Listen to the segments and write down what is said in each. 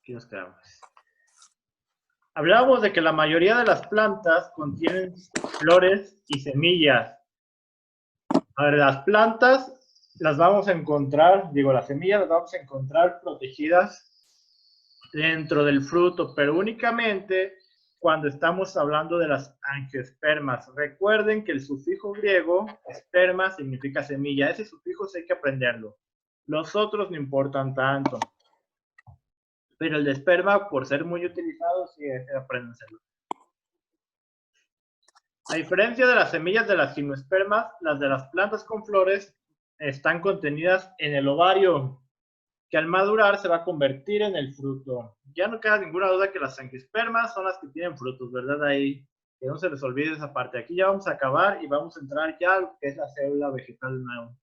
Aquí nos quedamos. Hablábamos de que la mayoría de las plantas contienen flores y semillas. A ver, las plantas las vamos a encontrar, digo, las semillas las vamos a encontrar protegidas dentro del fruto, pero únicamente cuando estamos hablando de las angiospermas. Recuerden que el sufijo griego, esperma, significa semilla. Ese sufijo sí hay que aprenderlo. Los otros no importan tanto. Pero el de esperma, por ser muy utilizado, sí aprenden a hacerlo. A diferencia de las semillas de las gimnospermas, las de las plantas con flores están contenidas en el ovario, que al madurar se va a convertir en el fruto. Ya no queda ninguna duda que las angiospermas son las que tienen frutos, ¿verdad? Ahí, que no se les olvide esa parte. Aquí ya vamos a acabar y vamos a entrar ya a lo que es la célula vegetal de nuevo.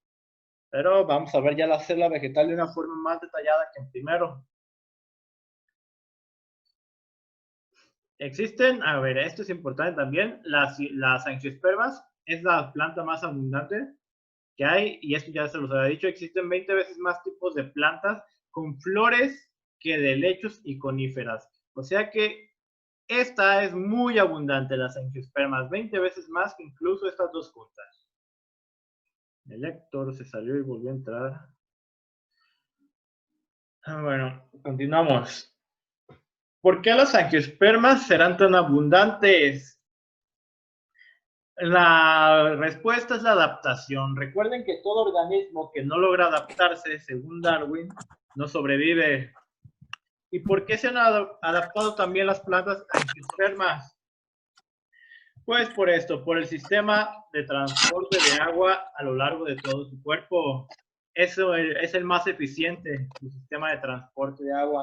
Pero vamos a ver ya la célula vegetal de una forma más detallada que en primero. Existen, a ver, esto es importante también, las angiospermas es la planta más abundante que hay, y esto ya se los había dicho, existen 20 veces más tipos de plantas con flores que de helechos y coníferas. O sea que esta es muy abundante, las angiospermas, 20 veces más que incluso estas dos juntas. El Héctor se salió y volvió a entrar. Bueno, continuamos. ¿Por qué las angiospermas serán tan abundantes? La respuesta es la adaptación. Recuerden que todo organismo que no logra adaptarse, según Darwin, no sobrevive. ¿Y por qué se han adaptado también las plantas angiospermas? Pues por esto, por el sistema de transporte de agua a lo largo de todo su cuerpo. Eso es el más eficiente, el sistema de transporte de agua.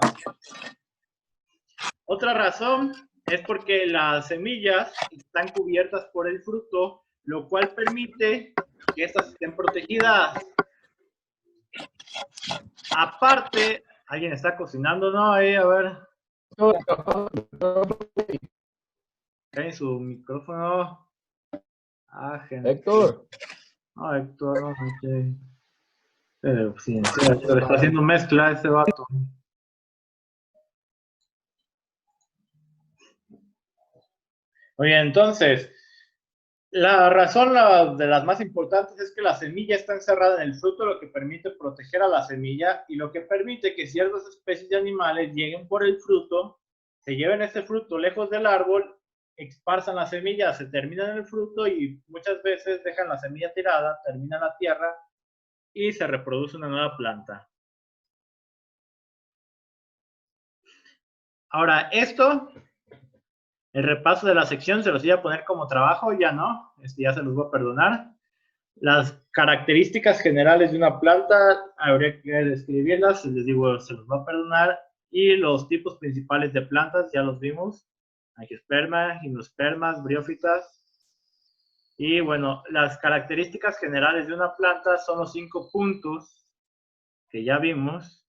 Otra razón es porque las semillas están cubiertas por el fruto, lo cual permite que estas estén protegidas. Aparte, alguien está cocinando, ¿no? Ahí, a ver. En su micrófono. Ah, gente. Héctor. No, Héctor, no manches. Pero sí, Héctor está haciendo mezcla ese vato. Oye, entonces, la razón de las más importantes es que la semilla está encerrada en el fruto, lo que permite proteger a la semilla y lo que permite que ciertas especies de animales lleguen por el fruto, se lleven ese fruto lejos del árbol, esparzan la semilla, se terminan en el fruto y muchas veces dejan la semilla tirada, termina la tierra y se reproduce una nueva planta. Ahora, esto, el repaso de la sección se los iba a poner como trabajo, ya no, ya se los voy a perdonar. Las características generales de una planta, habría que describirlas, les digo, se los va a perdonar. Y los tipos principales de plantas, ya los vimos. Angiosperma, gimnospermas, briófitas. Y bueno, las características generales de una planta son los 5 puntos que ya vimos.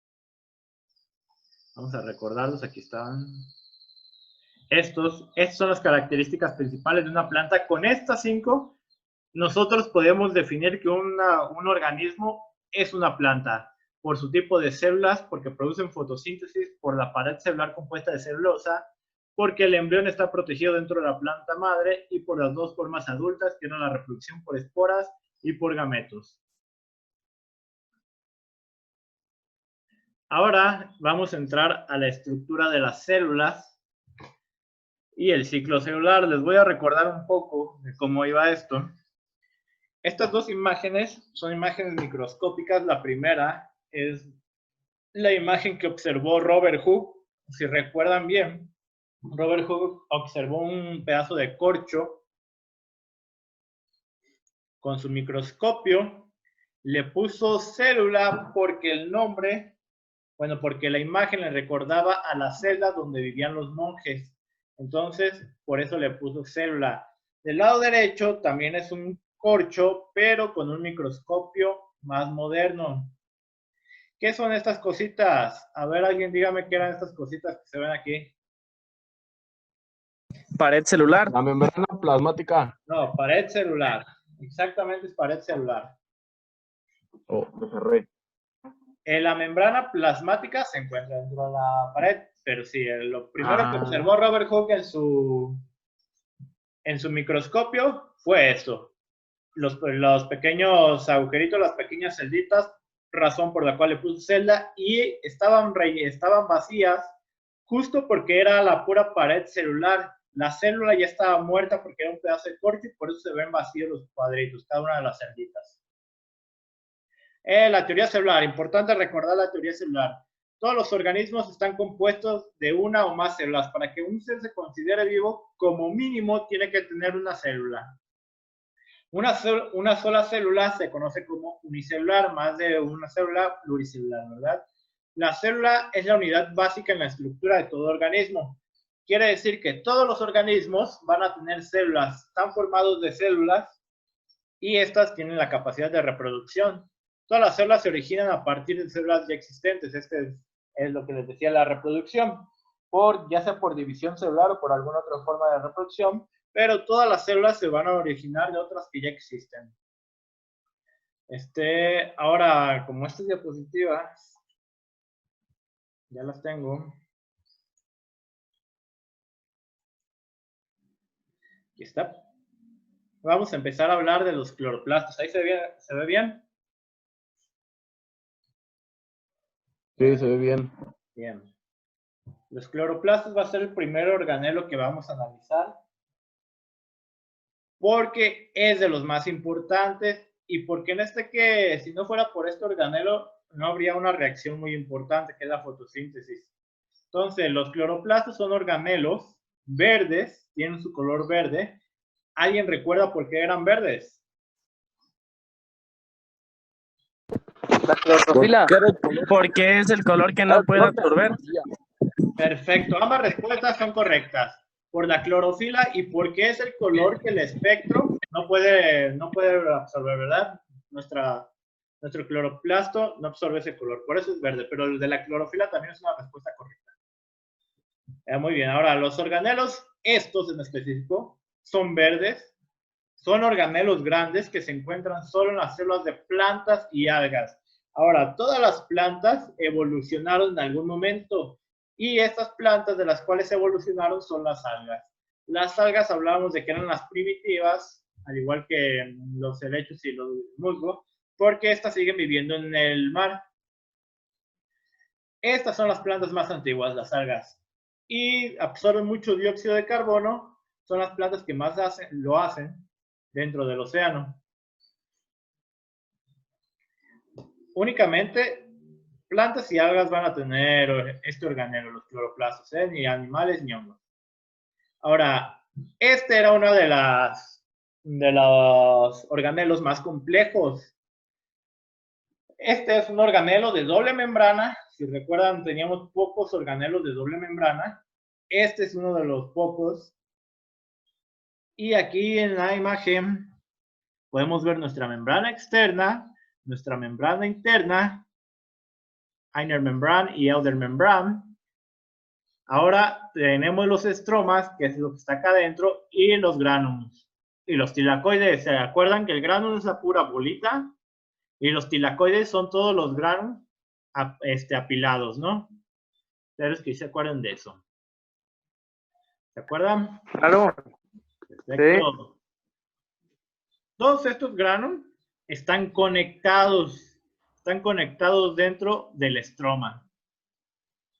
Vamos a recordarlos, aquí están. Estas son las características principales de una planta. Con estas 5, nosotros podemos definir que un organismo es una planta por su tipo de células, porque producen fotosíntesis, por la pared celular compuesta de celulosa, porque el embrión está protegido dentro de la planta madre y por las dos formas adultas, que son la reproducción por esporas y por gametos. Ahora vamos a entrar a la estructura de las células y el ciclo celular. Les voy a recordar un poco de cómo iba esto. Estas dos imágenes son imágenes microscópicas. La primera es la imagen que observó Robert Hooke. Si recuerdan bien, Robert Hooke observó un pedazo de corcho con su microscopio, le puso célula porque el nombre, bueno, porque la imagen le recordaba a la celda donde vivían los monjes. Entonces, por eso le puso célula. Del lado derecho también es un corcho, pero con un microscopio más moderno. ¿Qué son estas cositas? A ver, alguien dígame qué eran estas cositas que se ven aquí. Pared celular. La membrana plasmática. No, pared celular. Exactamente, es pared celular. Oh, me cerré. La membrana plasmática se encuentra dentro de la pared, pero sí, lo primero que observó Robert Hooke en su microscopio fue esto. Los pequeños agujeritos, las pequeñas celditas, razón por la cual le puso celda, y estaban vacías justo porque era la pura pared celular. La célula ya estaba muerta porque era un pedazo de corte y por eso se ven vacíos los cuadritos, cada una de las celditas. La teoría celular, importante recordar la teoría celular. Todos los organismos están compuestos de una o más células. Para que un ser se considere vivo, como mínimo tiene que tener una célula. Una sola célula se conoce como unicelular, más de una célula pluricelular, ¿verdad? La célula es la unidad básica en la estructura de todo organismo. Quiere decir que todos los organismos van a tener células, están formados de células y estas tienen la capacidad de reproducción. Todas las células se originan a partir de células ya existentes. Este es lo que les decía, la reproducción, ya sea por división celular o por alguna otra forma de reproducción, pero todas las células se van a originar de otras que ya existen. Ahora, como estas diapositivas, ya las tengo. Aquí está. Vamos a empezar a hablar de los cloroplastos. ¿Ahí se ve bien? Sí, se ve bien. Bien. Los cloroplastos va a ser el primer organelo que vamos a analizar, porque es de los más importantes y porque si no fuera por este organelo, no habría una reacción muy importante, que es la fotosíntesis. Entonces, los cloroplastos son organelos verdes, tienen su color verde. ¿Alguien recuerda por qué eran verdes? La clorofila. Porque es el color que no puede absorber. Perfecto, ambas respuestas son correctas. Por la clorofila y porque es el color que el espectro no puede absorber, ¿verdad? Nuestro cloroplasto no absorbe ese color, por eso es verde, pero el de la clorofila también es una respuesta correcta. Muy bien, ahora los organelos, estos en específico, son verdes, son organelos grandes que se encuentran solo en las células de plantas y algas. Ahora, todas las plantas evolucionaron en algún momento y estas plantas de las cuales evolucionaron son las algas. Las algas hablábamos de que eran las primitivas, al igual que los helechos y los musgos, porque estas siguen viviendo en el mar. Estas son las plantas más antiguas, las algas, y absorben mucho dióxido de carbono. Son las plantas que más lo hacen dentro del océano. Únicamente plantas y algas van a tener este organelo, los cloroplastos, ni animales ni hongos. Ahora, este era uno de los organelos más complejos. Este es un organelo de doble membrana. Si recuerdan, teníamos pocos organelos de doble membrana. Este es uno de los pocos. Y aquí en la imagen podemos ver nuestra membrana externa, nuestra membrana interna, inner membrane y outer membrane. Ahora tenemos los estromas, que es lo que está acá adentro, y los gránulos. Y los tilacoides, ¿se acuerdan que el gránulo es la pura bolita? Y los tilacoides son todos los gránulos apilados, ¿no? Espero que se acuerden de eso. ¿Se acuerdan? Claro. Perfecto. Sí. Todos estos gránulos están conectados dentro del estroma.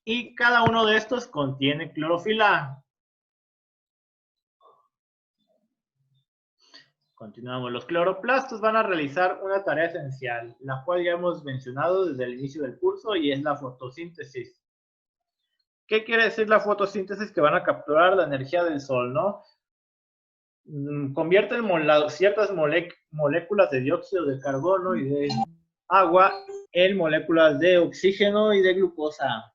Y cada uno de estos contiene clorofila. Continuamos. Los cloroplastos van a realizar una tarea esencial, la cual ya hemos mencionado desde el inicio del curso, y es la fotosíntesis. ¿Qué quiere decir la fotosíntesis? Que van a capturar la energía del sol, ¿no? Convierten ciertas moléculas de dióxido de carbono y de agua en moléculas de oxígeno y de glucosa.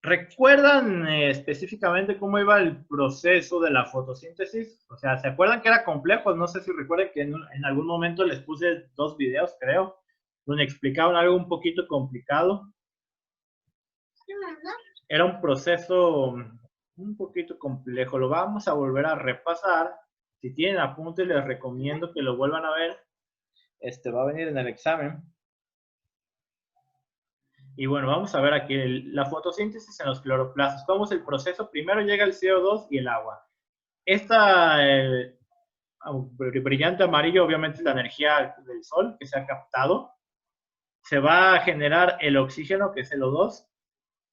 ¿Recuerdan específicamente cómo iba el proceso de la fotosíntesis? O sea, ¿se acuerdan que era complejo? No sé si recuerden que en algún momento les puse 2 videos, creo, donde explicaban algo un poquito complicado. Era un proceso un poquito complejo. Lo vamos a volver a repasar. Si tienen apuntes, les recomiendo que lo vuelvan a ver. Va a venir en el examen. Y bueno, vamos a ver aquí la fotosíntesis en los cloroplastos. ¿Cómo es el proceso? Primero llega el CO2 y el agua. Esta brillante amarillo, obviamente, es la energía del sol que se ha captado. Se va a generar el oxígeno, que es el O2,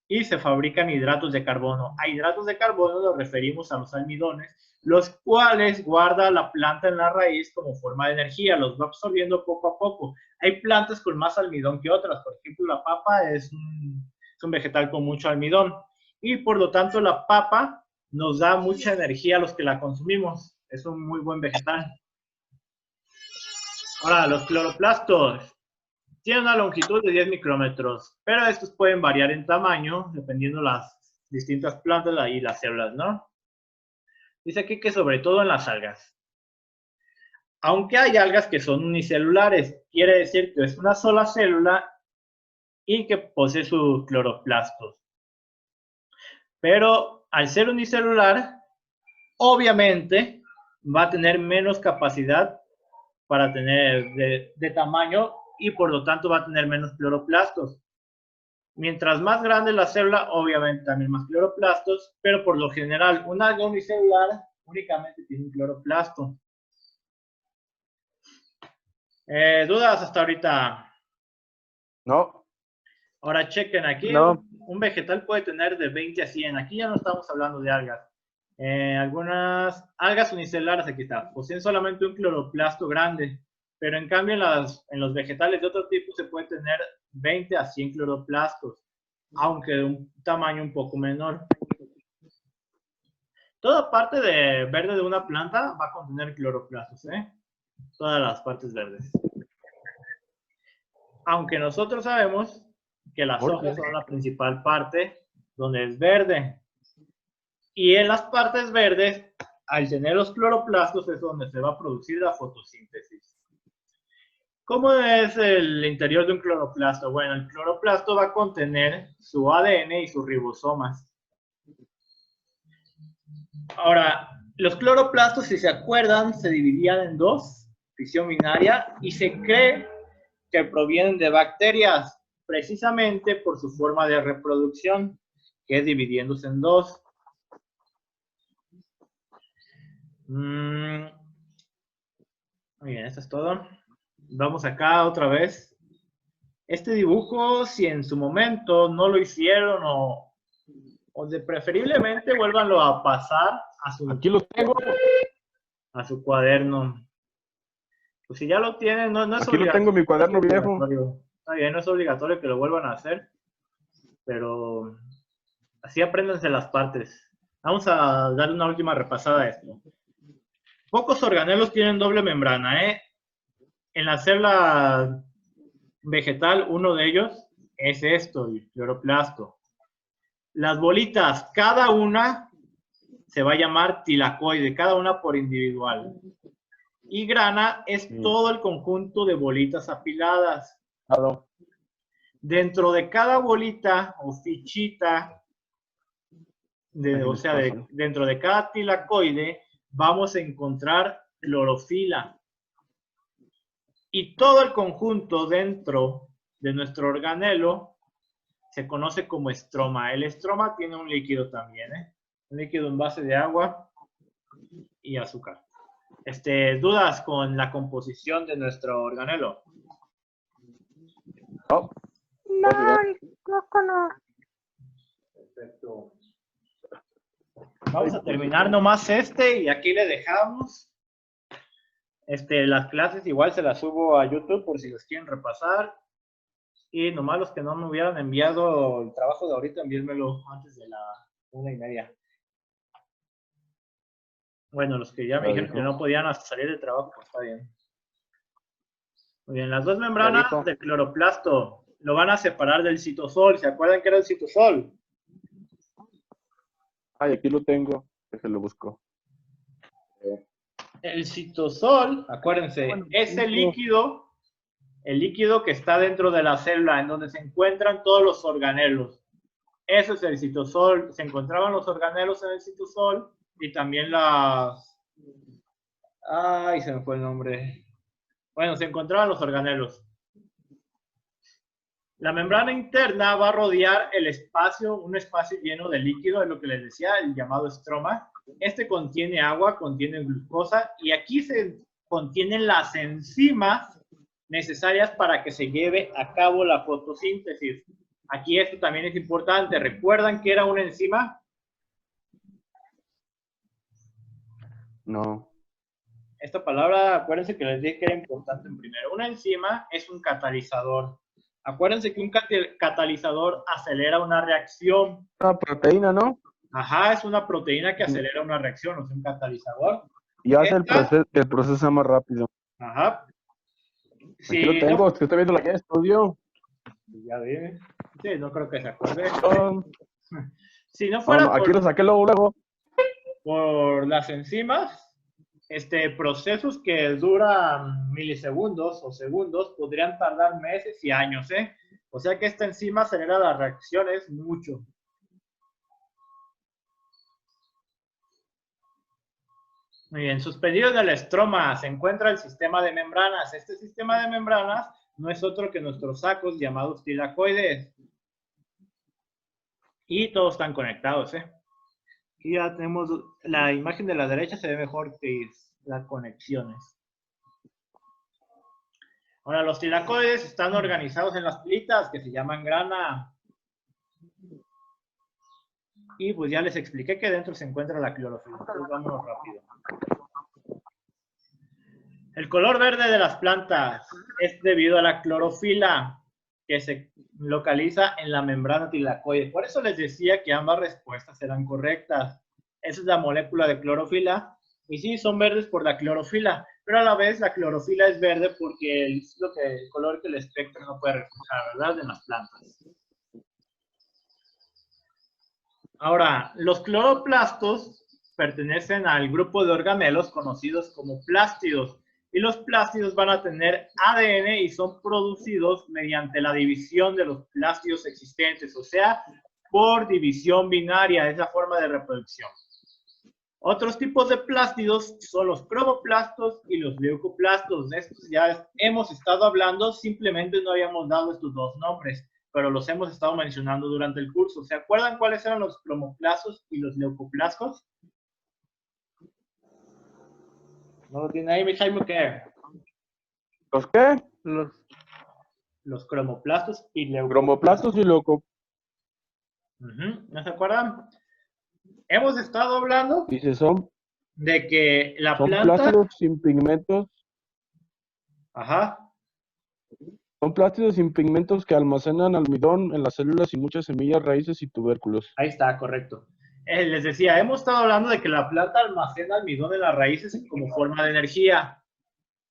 y se fabrican hidratos de carbono. A hidratos de carbono nos referimos a los almidones, los cuales guarda la planta en la raíz como forma de energía, los va absorbiendo poco a poco. Hay plantas con más almidón que otras, por ejemplo, la papa es un vegetal con mucho almidón, y por lo tanto la papa nos da mucha energía a los que la consumimos. Es un muy buen vegetal. Ahora, los cloroplastos tienen una longitud de 10 micrómetros, pero estos pueden variar en tamaño dependiendo las distintas plantas y las células, ¿no? Dice aquí que sobre todo en las algas. Aunque hay algas que son unicelulares, quiere decir que es una sola célula y que posee sus cloroplastos. Pero al ser unicelular, obviamente va a tener menos capacidad para tener de tamaño y por lo tanto va a tener menos cloroplastos. Mientras más grande la célula, obviamente también más cloroplastos, pero por lo general un alga unicelular únicamente tiene un cloroplasto. ¿Dudas hasta ahorita? No. Ahora chequen aquí. No. Un vegetal puede tener de 20 a 100. Aquí ya no estamos hablando de algas. Algunas algas unicelulares, aquí está, poseen solamente un cloroplasto grande, pero en cambio en los vegetales de otro tipo se puede tener 20 a 100 cloroplastos, aunque de un tamaño un poco menor. Toda parte de verde de una planta va a contener cloroplastos, ¿eh? Todas las partes verdes. Aunque nosotros sabemos que las hojas son la principal parte donde es verde. Y en las partes verdes, al tener los cloroplastos, es donde se va a producir la fotosíntesis. ¿Cómo es el interior de un cloroplasto? Bueno, el cloroplasto va a contener su ADN y sus ribosomas. Ahora, los cloroplastos, si se acuerdan, se dividían en dos, fisión binaria, y se cree que provienen de bacterias, precisamente por su forma de reproducción, que es dividiéndose en dos. Muy bien, esto es todo. Vamos acá otra vez. Este dibujo, si en su momento no lo hicieron o preferiblemente vuélvanlo a pasar Aquí lo tengo. a su cuaderno. Pues si ya lo tienen, no es Aquí lo tengo en mi cuaderno viejo. Está bien, no es obligatorio que lo vuelvan a hacer, pero así apréndanse las partes. Vamos a darle una última repasada a esto. Pocos organelos tienen doble membrana, ¿eh? En la célula vegetal, uno de ellos es esto, el cloroplasto. Las bolitas, cada una se va a llamar tilacoide, cada una por individual. Y grana es todo el conjunto de bolitas apiladas. Claro. Dentro de cada bolita o fichita, dentro de cada tilacoide, vamos a encontrar clorofila. Y todo el conjunto dentro de nuestro organelo se conoce como estroma. El estroma tiene un líquido también, ¿eh? Un líquido en base de agua y azúcar. ¿Dudas con la composición de nuestro organelo? No. No. Perfecto. Vamos a terminar nomás y aquí le dejamos. Las clases igual se las subo a YouTube por si los quieren repasar. Y nomás los que no me hubieran enviado el trabajo de ahorita, envíenmelo antes de la 1:30. Bueno, los que ya me dijeron que no podían salir del trabajo, pues está bien. Muy bien, las dos membranas del cloroplasto lo van a separar del citosol. ¿Se acuerdan qué era el citosol? Ay, aquí lo tengo. Déjenlo busco. El citosol, acuérdense, es el líquido que está dentro de la célula, en donde se encuentran todos los organelos. Eso es el citosol. Se encontraban los organelos en el citosol y también las... Ay, se me fue el nombre. Bueno, se encontraban los organelos. La membrana interna va a rodear el espacio, un espacio lleno de líquido, es lo que les decía, el llamado estroma. Este contiene agua, contiene glucosa, y aquí se contienen las enzimas necesarias para que se lleve a cabo la fotosíntesis. Aquí esto también es importante. ¿Recuerdan qué era una enzima? No. Esta palabra, acuérdense que les dije que era importante en primero. Una enzima es un catalizador. Acuérdense que un catalizador acelera una reacción. Una proteína, ¿no? Ajá, es una proteína que acelera una reacción, o sea, un catalizador. Y hace Esta- el proceso más rápido. Ajá. Aquí lo tengo, es que estoy viendo la guía de estudio. Ya vi. Sí, no creo que se acuerde. No, Si no fuera no, aquí lo saqué luego. por las enzimas, procesos que duran milisegundos o segundos podrían tardar meses y años, ¿eh? O sea que esta enzima acelera las reacciones mucho. Muy bien, suspendido en el estroma se encuentra el sistema de membranas. Este sistema de membranas no es otro que nuestros sacos llamados tilacoides. Y todos están conectados, ¿eh? Aquí ya tenemos la imagen de la derecha, se ve mejor que las conexiones. Ahora, los tilacoides están organizados en las pilitas que se llaman grana. Y pues ya les expliqué que dentro se encuentra la clorofila. Entonces vámonos rápido. El color verde de las plantas es debido a la clorofila que se localiza en la membrana tilacoide. Por eso les decía que ambas respuestas eran correctas. Esa es la molécula de clorofila. Y sí, son verdes por la clorofila, pero a la vez la clorofila es verde porque es el color que el espectro no puede reflejar, ¿verdad? En las plantas. Ahora, los cloroplastos pertenecen al grupo de organelos conocidos como plástidos. Y los plástidos van a tener ADN y son producidos mediante la división de los plástidos existentes, o sea, por división binaria, es la forma de reproducción. Otros tipos de plástidos son los cromoplastos y los leucoplastos. De estos ya hemos estado hablando, simplemente no habíamos dado estos dos nombres, pero los hemos estado mencionando durante el curso. ¿Se acuerdan cuáles eran los cromoplastos y los leucoplastos? ¿No lo tiene ahí, mi Jaime? ¿Qué? ¿Los qué? Los cromoplastos y leucoplastos. Cromoplastos y loco. ¿No se acuerdan? Hemos estado hablando Dice, son de que la Son planta... plástidos sin pigmentos. Ajá. Son plástidos sin pigmentos que almacenan almidón en las células y muchas semillas, raíces y tubérculos. Ahí está, correcto. Les decía, hemos estado hablando de que la planta almacena almidón en las raíces como forma de energía.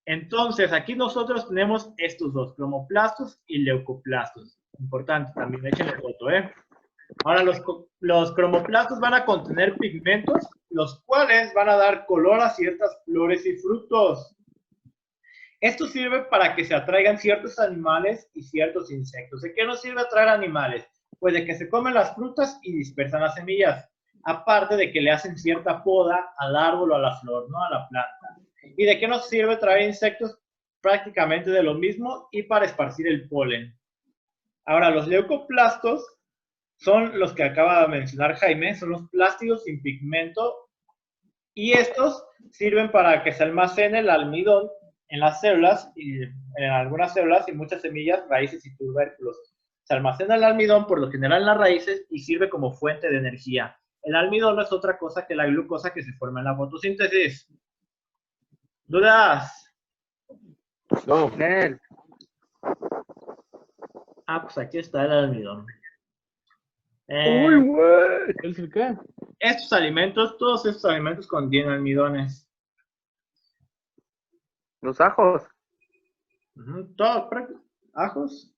Entonces, aquí nosotros tenemos estos dos, cromoplastos y leucoplastos. Importante, también échenle foto, ¿eh? Ahora, los cromoplastos van a contener pigmentos, los cuales van a dar color a ciertas flores y frutos. Esto sirve para que se atraigan ciertos animales y ciertos insectos. ¿De qué nos sirve atraer animales? Pues de que se comen las frutas y dispersan las semillas. Aparte de que le hacen cierta poda al árbol o a la flor, ¿no? A la planta. ¿Y de qué nos sirve traer insectos? Prácticamente de lo mismo y para esparcir el polen. Ahora, los leucoplastos son los que acaba de mencionar Jaime, son los plásticos sin pigmento y estos sirven para que se almacene el almidón en las células y en algunas células y muchas semillas, raíces y tubérculos. Se almacena el almidón por lo general en las raíces y sirve como fuente de energía. El almidón no es otra cosa que la glucosa que se forma en la fotosíntesis. ¿Dudas? No. Nel. Pues aquí está el almidón. ¡Uy, güey! ¿Es el qué? Estos alimentos, todos estos alimentos contienen almidones. Los ajos. Todo, ajos.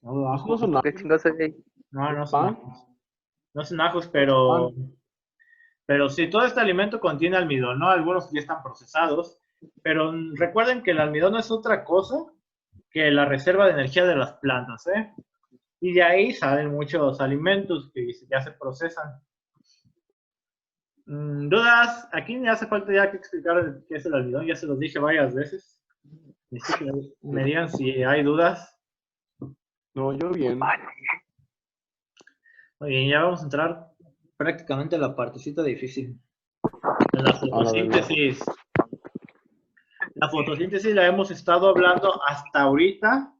No, ajos. No son nada. ¿Qué chingados hay ahí? No son ajos. No son ajos, pero sí, todo este alimento contiene almidón, ¿no? Algunos ya están procesados, pero recuerden que el almidón no es otra cosa que la reserva de energía de las plantas, ¿eh? Y de ahí salen muchos alimentos que ya se procesan. ¿Dudas? Aquí me hace falta ya que explicar qué es el almidón, ya se los dije varias veces. Necesito que me digan si hay dudas. No, yo bien. Muy bien, ya vamos a entrar prácticamente a la partecita difícil. La fotosíntesis. La fotosíntesis la hemos estado hablando hasta ahorita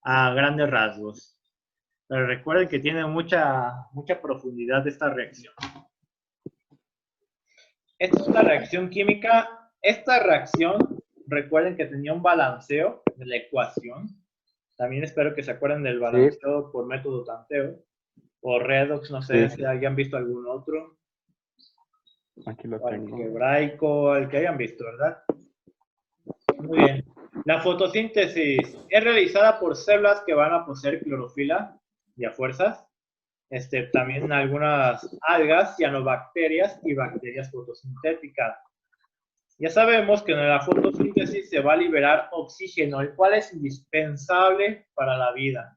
a grandes rasgos. Pero recuerden que tiene mucha profundidad esta reacción. Esta es una reacción química. Esta reacción, recuerden que tenía un balanceo de la ecuación. También espero que se acuerden del balanceo por método tanteo o redox, no sé si hayan visto algún otro. Aquí lo tengo. Algebraico, el que hayan visto, ¿verdad? Muy bien. La fotosíntesis es realizada por células que van a poseer clorofila y a fuerzas. También algunas algas, cianobacterias y bacterias fotosintéticas. Ya sabemos que en la fotosíntesis se va a liberar oxígeno, el cual es indispensable para la vida.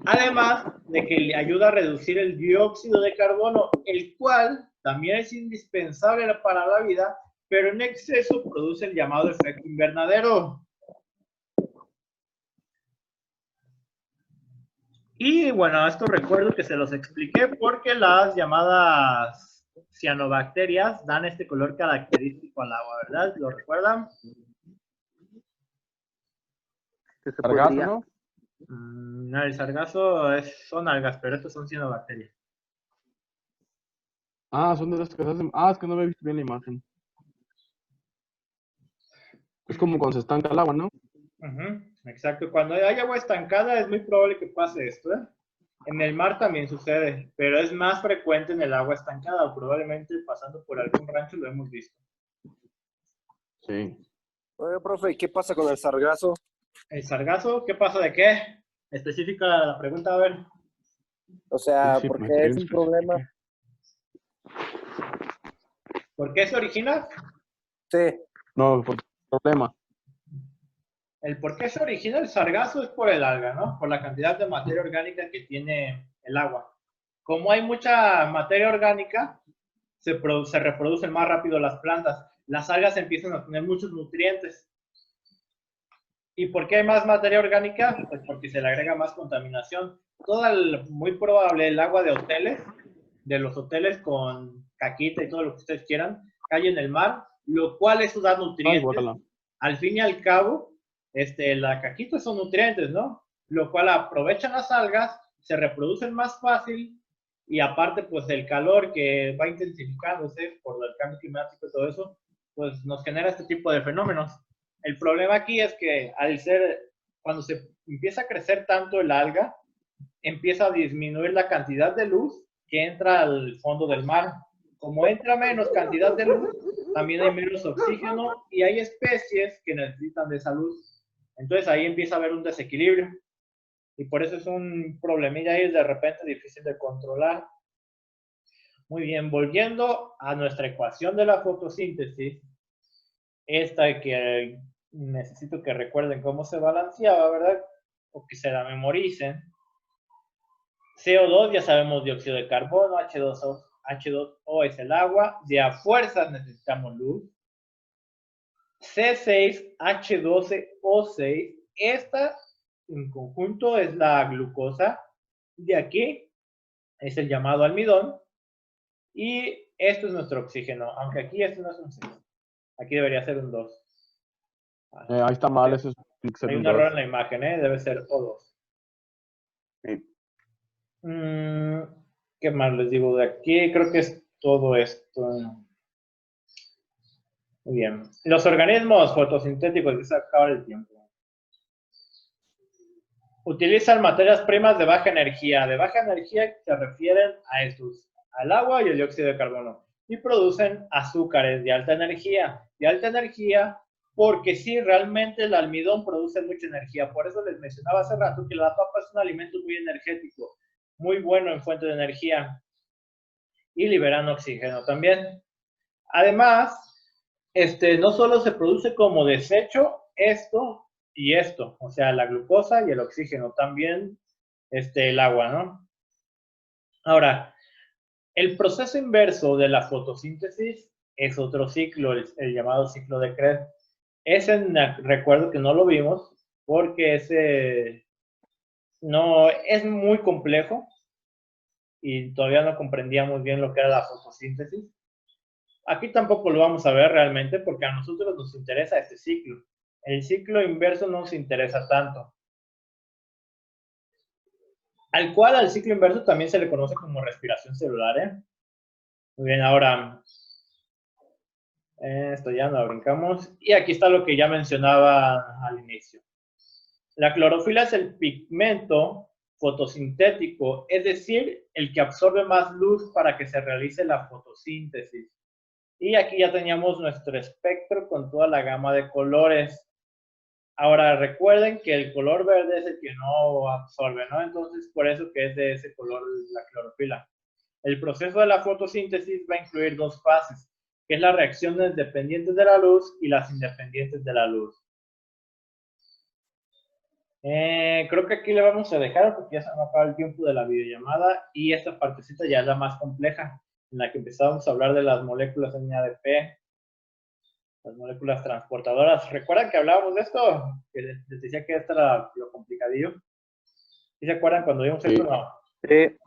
Además de que le ayuda a reducir el dióxido de carbono, el cual también es indispensable para la vida, pero en exceso produce el llamado efecto invernadero. Y bueno, esto recuerdo que se los expliqué porque las llamadas cianobacterias dan este color característico al agua, ¿verdad? ¿Lo recuerdan? ¿Sargazo, no? No, el sargazo son algas, pero estos son cianobacterias. Ah, son de las que se hacen. Ah, es que no me he visto bien la imagen. Es como cuando se estanca el agua, ¿no? Exacto. Cuando hay agua estancada es muy probable que pase esto, ¿eh? En el mar también sucede, pero es más frecuente en el agua estancada, o probablemente pasando por algún rancho lo hemos visto. Sí. Oye, profe, ¿qué pasa con el sargazo? ¿El sargazo? ¿Qué pasa de qué? Específica la pregunta, a ver. O sea, Sí, ¿por me qué es un problema? ¿Por qué se origina? Sí. No, por problema. El por qué se origina el sargazo es por el alga, ¿no? Por la cantidad de materia orgánica que tiene el agua. Como hay mucha materia orgánica, se reproducen más rápido las plantas. Las algas empiezan a tener muchos nutrientes. ¿Y por qué hay más materia orgánica? Pues porque se le agrega más contaminación. Muy probable el agua de hoteles, de los hoteles con caquita y todo lo que ustedes quieran, cae en el mar, lo cual eso da nutrientes. Al fin y al cabo, la caquita son nutrientes, ¿no? Lo cual aprovechan las algas, se reproducen más fácil y aparte, pues el calor que va intensificándose por el cambio climático y todo eso, pues nos genera este tipo de fenómenos. El problema aquí es que cuando se empieza a crecer tanto el alga, empieza a disminuir la cantidad de luz que entra al fondo del mar. Como entra menos cantidad de luz, también hay menos oxígeno y hay especies que necesitan de esa luz. Entonces ahí empieza a haber un desequilibrio. Y por eso es un problemilla ahí de repente difícil de controlar. Muy bien, volviendo a nuestra ecuación de la fotosíntesis, esta que necesito que recuerden cómo se balanceaba, ¿verdad? O que se la memoricen. CO2, ya sabemos, dióxido de carbono, H2O es el agua, de a fuerzas necesitamos luz. C6H12O6, esta en conjunto es la glucosa, de aquí es el llamado almidón, y esto es nuestro oxígeno, aunque aquí esto no es un 6, aquí debería ser un 2. Ahí está mal, eso es hay un error en la imagen, debe ser O2. Sí. ¿Qué más les digo de aquí? Creo que es todo esto. Muy bien. Los organismos fotosintéticos, ya se acaba el tiempo. Utilizan materias primas de baja energía. De baja energía se refieren a estos, al agua y el dióxido de carbono. Y producen azúcares de alta energía. De alta energía porque sí, realmente el almidón produce mucha energía. Por eso les mencionaba hace rato que la papa es un alimento muy energético, muy bueno en fuente de energía. Y liberan oxígeno también. Además, no solo se produce como desecho esto y esto, o sea, la glucosa y el oxígeno, también el agua, ¿no? Ahora, el proceso inverso de la fotosíntesis es otro ciclo, el llamado ciclo de Krebs. Ese recuerdo que no lo vimos porque ese no es muy complejo y todavía no comprendíamos bien lo que era la fotosíntesis. Aquí tampoco lo vamos a ver realmente porque a nosotros nos interesa este ciclo. El ciclo inverso no nos interesa tanto. Al ciclo inverso también se le conoce como respiración celular, ¿eh? Muy bien, ahora esto ya no lo brincamos. Y aquí está lo que ya mencionaba al inicio. La clorofila es el pigmento fotosintético, es decir, el que absorbe más luz para que se realice la fotosíntesis. Y aquí ya teníamos nuestro espectro con toda la gama de colores. Ahora recuerden que el color verde es el que no absorbe, ¿no? Entonces, por eso que es de ese color la clorofila. El proceso de la fotosíntesis va a incluir dos fases, que es las reacciones dependientes de la luz y las independientes de la luz. Creo que aquí le vamos a dejar porque ya se me acaba el tiempo de la videollamada y esta partecita ya es la más compleja, en la que empezamos a hablar de las moléculas NADP, las moléculas transportadoras. ¿Recuerdan que hablábamos de esto? Que les decía que esto era lo complicadillo. ¿Sí se acuerdan cuando vimos esto? No. Sí.